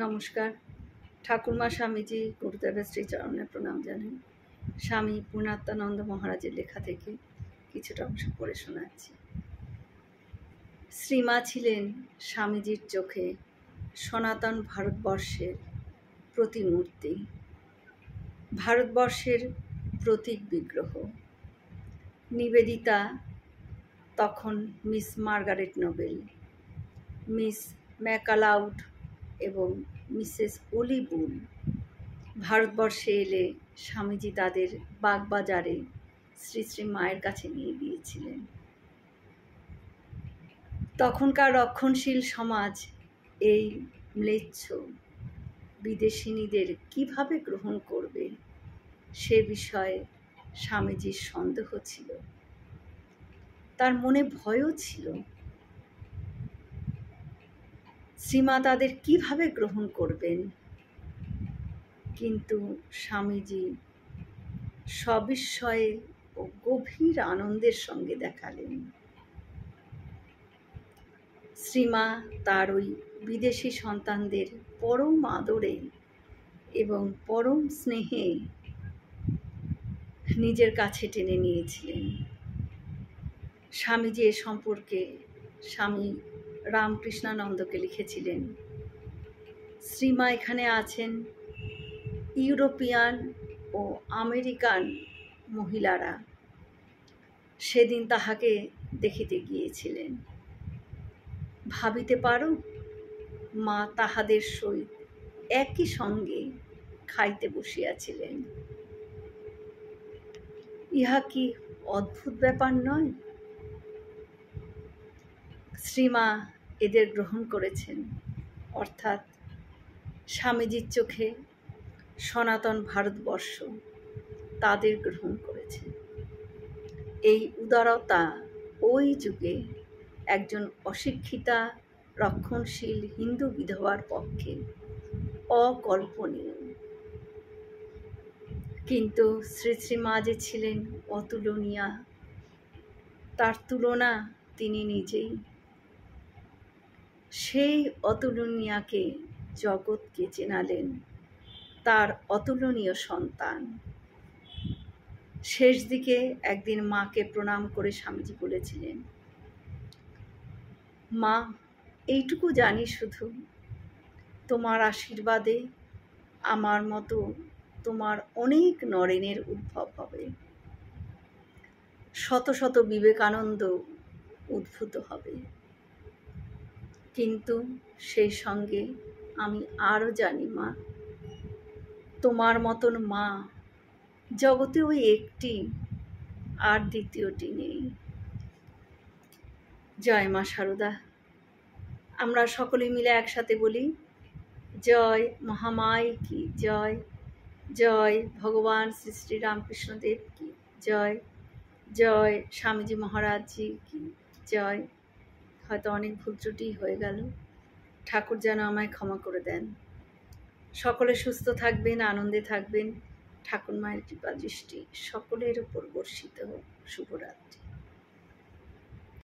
নমস্কার। ঠাকুরমা স্বামীজি গুরুদেবের শ্রীচরণে প্রণাম জানাই। স্বামী পূর্ণাত্মানন্দ মহারাজের লেখা থেকে কিছুটা অংশ পড়ে শোনাচ্ছি। শ্রীমা ছিলেন স্বামীজির চোখে সনাতন ভারতবর্ষের প্রতিমূর্তি, ভারতবর্ষের প্রতীক বিগ্রহ। নিবেদিতা তখন miss Margaret Noble, miss MacLeod এবং মিসেস অলিবুল ভারতবর্ষে এলে স্বামীজি তাদের বাগবাজারে শ্রী শ্রী মায়ের কাছে নিয়ে গিয়েছিলেন। তখনকার রক্ষণশীল সমাজ এই ম্লেচ্ছ বিদেশিনীদের কিভাবে গ্রহণ করবে সে বিষয়ে স্বামীজির সন্দেহ ছিল, তার মনে ভয়ও ছিল। শ্রীমা তাদের কিভাবে গ্রহণ করবেন, কিন্তু স্বামীজি সবিস্ময়ে ও গভীর আনন্দের সঙ্গে দেখালেন। শ্রীমা তার ওই বিদেশি সন্তানদের পরম আদরে এবং পরম স্নেহে নিজের কাছে টেনে নিয়েছিলেন। স্বামীজি এ সম্পর্কে স্বামী রামকৃষ্ণানন্দকে লিখেছিলেন, শ্রীমা এখানে আছেন, ইউরোপিয়ান ও আমেরিকান মহিলারা সেদিন তাহাকে দেখিতে গিয়েছিলেন। ভাবিতে পারো, মা তাহাদের সহিত একই সঙ্গে খাইতে বসিয়াছিলেন। ইহা কি অদ্ভুত ব্যাপার নয়? শ্রীমা এদের গ্রহণ করেছেন, অর্থাৎ স্বামীজির চোখে সনাতন ভারতবর্ষ তাদের গ্রহণ করেছেন। এই উদারতা ওই যুগে একজন অশিক্ষিতা রক্ষণশীল হিন্দু বিধবার পক্ষে অকল্পনীয়। কিন্তু শ্রী শ্রী মা যে ছিলেন অতুলনীয়া, তার তুলনা তিনি নিজেই। সেই অতুলনীয়াকে জগৎকে চেনালেন তার অতুলনীয় সন্তান। শেষ দিকে একদিন মাকে প্রণাম করে স্বামীজি বলেছিলেন, মা, এইটুকু জানি শুধু, তোমার আশীর্বাদে আমার মতো তোমার অনেক নরেনের উদ্ভব হবে, শত শত বিবেকানন্দ উদ্ভূত হবে। কিন্তু সেই সঙ্গে আমি আরও জানি, মা, তোমার মতন মা জগতে ওই একটি, আর দ্বিতীয়টি নেই। জয় মা সারদা। আমরা সকলে মিলে একসাথে বলি, জয় মহামাই কি জয়, জয় ভগবান শ্রী শ্রী রামকৃষ্ণদেব কি জয়, জয় স্বামীজি মহারাজজি কি জয়। হয়তো অনেক ভুল ত্রুটি হয়ে গেল, ঠাকুর যেন আমায় ক্ষমা করে দেন। সকলে সুস্থ থাকবেন, আনন্দে থাকবেন। ঠাকুর মায়ের কৃপা দৃষ্টি সকলের উপর বর্ষিত হোক। শুভরাত্রি।